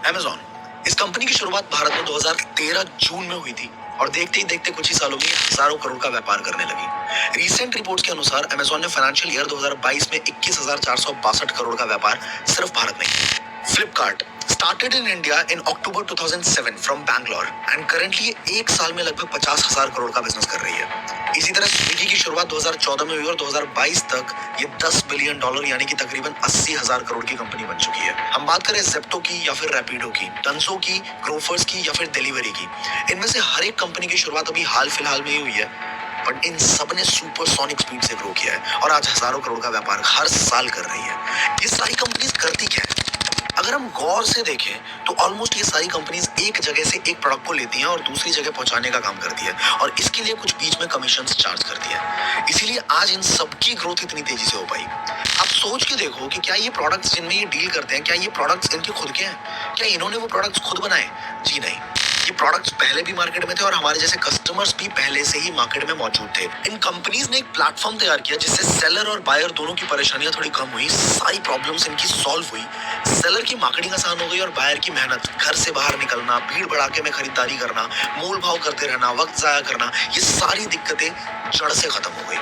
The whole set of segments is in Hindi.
Amazon। इस कंपनी की शुरुआत भारत में 2013 जून में हुई थी और देखते ही देखते कुछ ही सालों में हजारों करोड़ का व्यापार करने लगी। रीसेंट रिपोर्ट्स के अनुसार Amazon ने फाइनेंशियल ईयर 2022 में 21,462 करोड़ का व्यापार सिर्फ भारत में किया। Flipkart started in India in October 2007 from Bangalore and currently ये एक साल में लगभग 50,000 करोड़ का बिजनेस कर रही है। इसी तरह स्विगी की शुरुआत 2014 में हुई और 2022 तक ये $10 बिलियन यानी कि तकरीबन 80,000 करोड़ की कंपनी बन चुकी है। हम बात करें जेप्टो की या फिर रैपिडो की, टंसो की, ग्रोफर्स की या फिर डिलीवरी की, इनमें से हर एक कंपनी की शुरुआत अभी हाल फिलहाल में ही हुई है, बट इन सब ने सुपरसोनिक स्पीड से ग्रो किया है और आज हजारों करोड़ का व्यापार हर साल कर रही है। ये सारी कंपनीज करती क्या है? अगर हम गौर से देखें तो ऑलमोस्ट ये सारी कंपनीज एक जगह से एक प्रोडक्ट को लेती हैं और दूसरी जगह पहुंचाने का काम करती है और इसके लिए कुछ बीच में कमीशन चार्ज करती है। इसीलिए आज इन सबकी ग्रोथ इतनी तेजी से हो पाई। आप सोच के देखो कि क्या ये प्रोडक्ट्स जिनमें ये डील करते हैं, क्या ये प्रोडक्ट्स इनके खुद के हैं? क्या इन्होंने वो प्रोडक्ट्स खुद बनाए? जी नहीं, ये प्रोडक्ट्स पहले भी मार्केट में थे और हमारे जैसे कस्टमर्स भी पहले से ही मार्केट में मौजूद थे। इन कंपनीज ने एक प्लेटफॉर्म तैयार किया जिससे सेलर और बायर दोनों की परेशानियां थोड़ी कम हुई, सारी प्रॉब्लम्स इनकी सॉल्व हुई। सेलर की मार्केटिंग आसान हो गई और बायर की मेहनत, घर से बाहर निकलना, भीड़ भड़ाके में खरीदारी करना, मोल भाव करते रहना, वक्त जाया करना, ये सारी दिक्कतें जड़ से खत्म हो गई।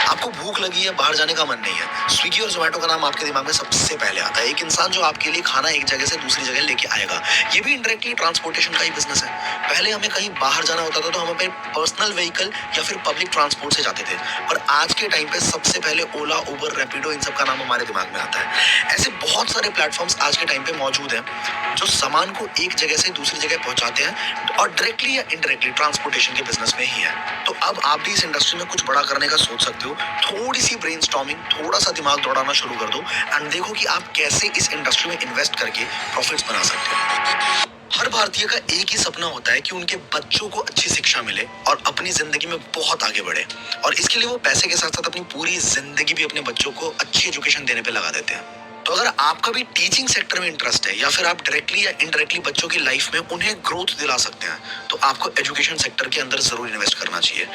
आपको भूख लगी है, बाहर जाने का मन नहीं है, स्विगी और जोमेटो का नाम आपके दिमाग में सबसे पहले आता है। एक इंसान जो आपके लिए खाना एक जगह से दूसरी जगह लेके आएगा, ये भी इनडायरेक्टली ट्रांसपोर्टेशन का ही बिजनेस है। पहले हमें कहीं बाहर जाना होता था तो हम अपने पर्सनल व्हीकल या फिर पब्लिक ट्रांसपोर्ट से जाते थे, पर आज के टाइम पे सबसे पहले ओला, उबर, रैपिडो, इन सब का नाम हमारे दिमाग में आता है। ऐसे बहुत सारे प्लेटफॉर्म्स आज के टाइम पे मौजूद हैं जो सामान को एक जगह से दूसरी जगह पहुंचाते हैं और डायरेक्टली या इनडायरेक्टली ट्रांसपोर्टेशन के बिजनेस में ही है। तो अब आप भी इस इंडस्ट्री में कुछ बड़ा करने का सोच सकते हो। थोड़ी सी ब्रेनस्टॉर्मिंग, थोड़ा सा दिमाग दौड़ाना शुरू कर दो एंड देखो कि आप कैसे इस इंडस्ट्री में इन्वेस्ट करके प्रॉफिट्स बना सकते हो। हर भारतीय का एक ही सपना होता है कि उनके बच्चों को अच्छी शिक्षा मिले और अपनी जिंदगी में बहुत आगे बढ़े, और इसके लिए वो पैसे के साथ साथ अपनी पूरी जिंदगी भी अपने बच्चों को अच्छी एजुकेशन देने पे लगा देते हैं। तो अगर आपका भी टीचिंग सेक्टर में इंटरेस्ट है या फिर आप डायरेक्टली या इनडायरेक्टली बच्चों की लाइफ में उन्हें ग्रोथ दिला सकते हैं, तो आपको एजुकेशन सेक्टर के अंदर जरूर इन्वेस्ट करना चाहिए।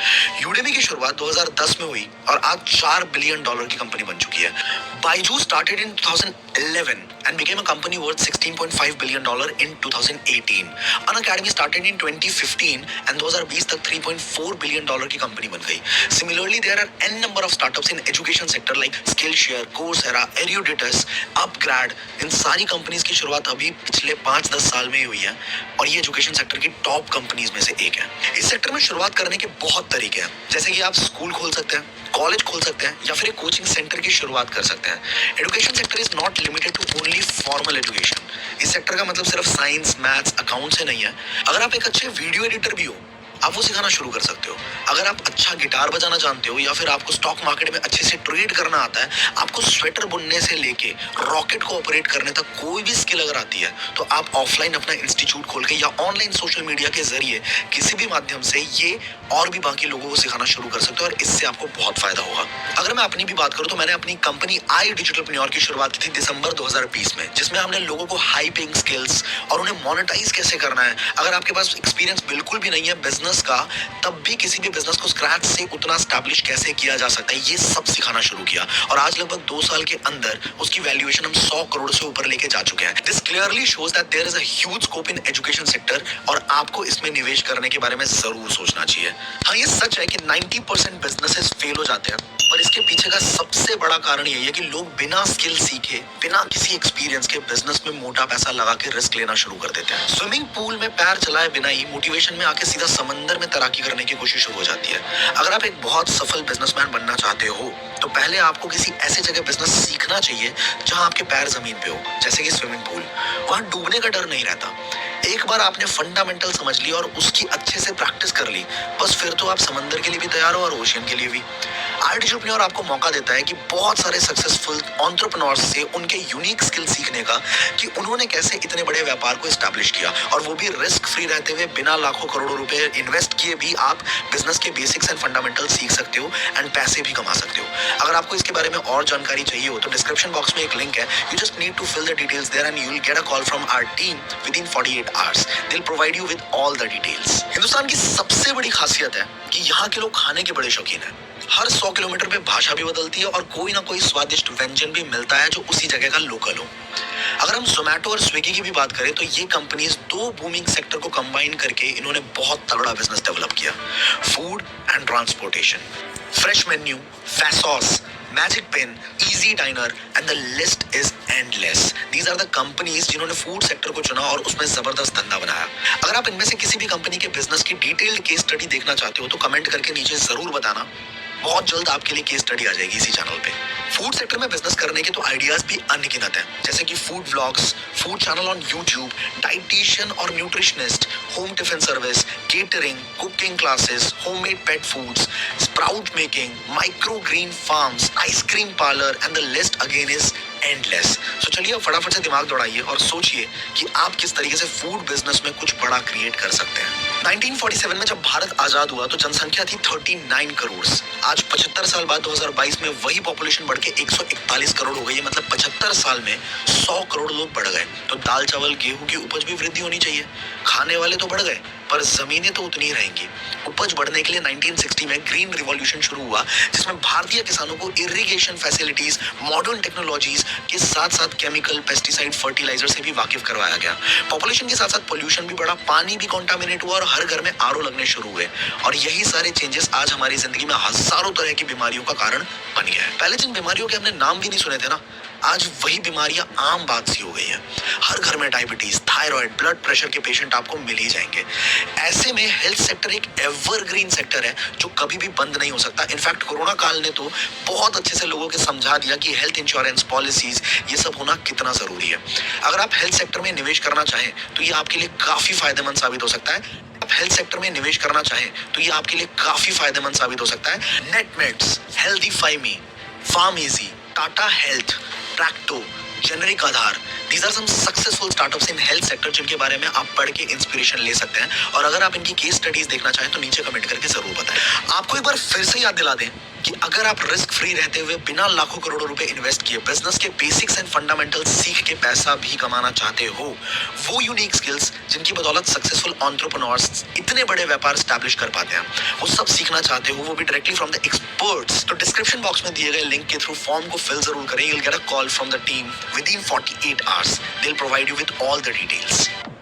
यूडेमी की शुरुआत 2010 में हुई और आज $4 बिलियन की कंपनी बन चुकी है। Byju started in 2011 and became a company worth $16.5 billion in 2018. Unacademy started in 2015 and 2020 तक $3.4 billion की कंपनी बन गई। Similarly, there are n number of startups in education sector like Skillshare, Coursera, Eruditus, Upgrad। इन सारी कंपनीज की शुरुआत अभी पिछले 5-10 साल में ही हुई है और ये एजुकेशन सेक्टर की टॉप कंपनीज में से एक है। इस सेक्टर में शुरुआत करने के बहुत तरीके हैं, जैसे कि आप स्कूल खोल सकते हैं, कॉलेज खोल सकते हैं या फिर एक कोचिंग सेंटर की शुरुआत कर सकते हैं। Education sector is not limited to only formal education. इस सेक्टर का मतलब सिर्फ साइंस, मैथ्स, अकाउंट से नहीं है। अगर आप एक अच्छे वीडियो एडिटर भी हो, आप वो सिखाना शुरू कर सकते हो। अगर आप अच्छा गिटार बजाना जानते हो या फिर आपको स्टॉक मार्केट में अच्छे से ट्रेड करना आता है, आपको स्वेटर बुनने से लेके रॉकेट को ऑपरेट करने तक कोई भी स्किल अगर आती है, तो आप ऑफलाइन अपना इंस्टीट्यूट खोल के या ऑनलाइन सोशल मीडिया के जरिए किसी भी माध्यम से ये और भी बाकी लोगों को सिखाना शुरू कर सकते हो और इससे आपको बहुत फायदा होगा। अगर मैं अपनी भी बात करूं तो मैंने अपनी कंपनी आई डिजिटलप्रेन्योर की शुरुआत की थी दिसंबर 2020 में, जिसमें हमने लोगों को हाई पेइंग स्किल्स और उन्हें मोनेटाइज कैसे करना है। अगर आपके पास एक्सपीरियंस बिल्कुल भी नहीं है बिजनेस का, तब भी किसी भी बिजनेस को स्क्रैच से उतना एस्टैब्लिश कैसे किया जा सकता है, ये सब सिखाना शुरू किया और आज लगभग 2 साल के अंदर उसकी वैल्यूएशन हम 100 करोड़ से ऊपर लेके जा चुके हैं। This clearly shows that there is a huge scope in education sector और आपको इसमें निवेश करने के बारे में जरूर सोचना चाहिए। हाँ, ये सच है कि 90% बिजनेसेस फेल हो जाते हैं, पर इसके पीछे का सबसे बड़ा कारण यही है कि लोग बिना स्किल सीखे, बिना किसी एक्सपीरियंस के बिजनेस में मोटा पैसा लगा के रिस्क लेना शुरू कर देते हैं। स्विमिंग पूल में पैर चलाए बिना ही मोटिवेशन में आके सीधा समंदर में तैराकी करने की कोशिश शुरू हो जाती है। अगर आप एक बहुत सफल बिजनेसमैन बनना चाहते हो, तो पहले आपको किसी ऐसे जगह बिजनेस सीखना चाहिए जहां आपके पैर जमीन पे हो, जैसे कि स्विमिंग पूल। वहां डूबने का डर नहीं रहता। एक बार आपने फंडामेंटल समझ ली और उसकी अच्छे से प्रैक्टिस कर ली, बस फिर तो आप समंदर के लिए भी तैयार हो और ओशियन के लिए भी। आई डिजिटलप्रेन्योर आपको मौका देता है कि बहुत सारे सक्सेसफुल एंटरप्रेन्योर्स से उनके यूनिक स्किल सीखने का, कि उन्होंने कैसे इतने बड़े व्यापार को एस्टैब्लिश किया और वो भी रिस्क फ्री रहते हुए, बिना लाखों करोड़ों रुपए इन्वेस्ट किए भी आप बिजनेस के बेसिक्स एंड फंडामेंटल सीख सकते हो एंड पैसे भी कमा सकते हो। अगर आपको इसके बारे में और जानकारी चाहिए हो तो डिस्क्रिप्शन बॉक्स में एक लिंक है, you just need to fill the details there and you will get a call from our team within 48 hours. They will provide you with all the details. Hindustan की सबसे बड़ी खासियत है कि यहाँ के लोग खाने के बड़े शौकीन हैं। हर 100 किलो किलोमीटर पे भाषा भी बदलती है और कोई ना कोई स्वादिष्ट व्यंजन भी मिलता है जो उसी जगह का लोकल हो। अगर हम जोमेटो और स्विगी की भी बात करें तो ये कंपनीज दो बूमिंग सेक्टर को कंबाइन करके इन्होंने बहुत तगड़ा बिजनेस डेवलप किया, food and transportation. Fresh menu, Faasos, magic pan, easy diner and the list is endless. These are the companies जिन्होंने फूड सेक्टर को चुना और उसमें जबरदस्त धंधा बनाया। अगर आप इनमें से किसी भी कंपनी के बिजनेस की डिटेल्ड केस स्टडी देखना चाहते हो तो कमेंट करके नीचे जरूर बताना। बहुत जल्द आपके लिए केस स्टडी आ जाएगी इसी चैनल पे। फूड सेक्टर में बिजनेस करने के तो आइडियाज भी अनगिनत हैं, जैसे कि food vlogs, food channel on YouTube, dietitian और nutritionist, home tiffin service, catering, cooking classes, homemade pet foods, sprout making, micro green farms, ice cream parlour and the list again is endless. So चलिए अब फटाफट से दिमाग दौड़ाइए और सोचिए कि आप किस तरीके से फूड बिजनेस में कुछ बड़ा क्रिएट कर सकते हैं। 1947 में जब भारत आजाद हुआ तो जनसंख्या थी 39 करोड़। आज 75 साल बाद 2022 में वही पॉपुलेशन बढ़ के 141 करोड़ हो गई है। मतलब 75 साल में 100 करोड़ लोग बढ़ गए। तो दाल चावल गेहूं की उपज भी वृद्धि होनी चाहिए। खाने वाले तो बढ़ गए पर जमीनें तो उतनी ही रहेंगी। उपज बढ़ने के लिए 1960 में ग्रीन रिवॉल्यूशन शुरू हुआ, जिसमें भारतीय किसानों को इरिगेशन फैसिलिटीज, मॉडर्न टेक्नोलॉजीज के साथ साथ केमिकल, पेस्टिसाइड, फर्टिलाइजर से भी वाकिफ करवाया गया। पॉपुलेशन के साथ साथ पोल्यूशन भी बढ़ा, पानी भी कॉन्टामिनेट हुआ और हर घर में आरओ लगने शुरू हुए। और यही सारे चेंजेस आज हमारी जिंदगी में हजारों तरह की बीमारियों का कारण बन गया है। पहले जिन बीमारियों के हमने नाम भी नहीं सुने थे ना, आज वही बीमारियां आम बात सी हो गई है। हर घर में डायबिटीज, थायराइड, ब्लड प्रेशर के पेशेंट आपको मिल ही जाएंगे। ऐसे में हेल्थ सेक्टर एक एवरग्रीन सेक्टर है जो कभी भी बंद नहीं हो सकता। इनफैक्ट कोरोना काल ने तो बहुत अच्छे से लोगों के समझा दिया कि हेल्थ इंश्योरेंस पॉलिसीज ये सब होना कितना जरूरी है। अगर आप हेल्थ सेक्टर में निवेश करना चाहें तो ये आपके लिए काफी फायदेमंद साबित हो सकता है। आप हेल्थ सेक्टर में निवेश करना चाहें तो ये आपके लिए काफी फायदेमंद साबित हो सकता है। Netmeds, Healthify, pharmacy, Tata health, ट्रैक्टो, generic Aadhaar, these are some successful startups in health sector जिनके बारे में आप पढ़ के इंस्पिरेशन ले सकते हैं। और अगर आप इनकी केस स्टडीज देखना चाहें तो नीचे कमेंट करके जरूर बताएं। आपको एक बार फिर से याद दिला दें कि अगर आप रिस्क फ्री रहते हुए बिना लाखों करोड़ों रुपए इन्वेस्ट किए बिजनेस के बेसिक्स एंड फंडामेंटल्स सीख के पैसा भी कमाना चाहते हो, वो यूनिक स्किल्स जिनकी बदौलत सक्सेसफुल एंटरप्रेन्योर्स इतने बड़े व्यापार स्टैब्लिश कर पाते हैं, वो सब सीखना चाहते हो, वो भी डायरेक्टली फ्रॉम द एक्सपर्ट्स, तो डिस्क्रिप्शन बॉक्स में दिए गए लिंक के थ्रू फॉर्म को फिल जरूर करें। You'll get a call from the team within 48 hours. They'll provide you with all the details.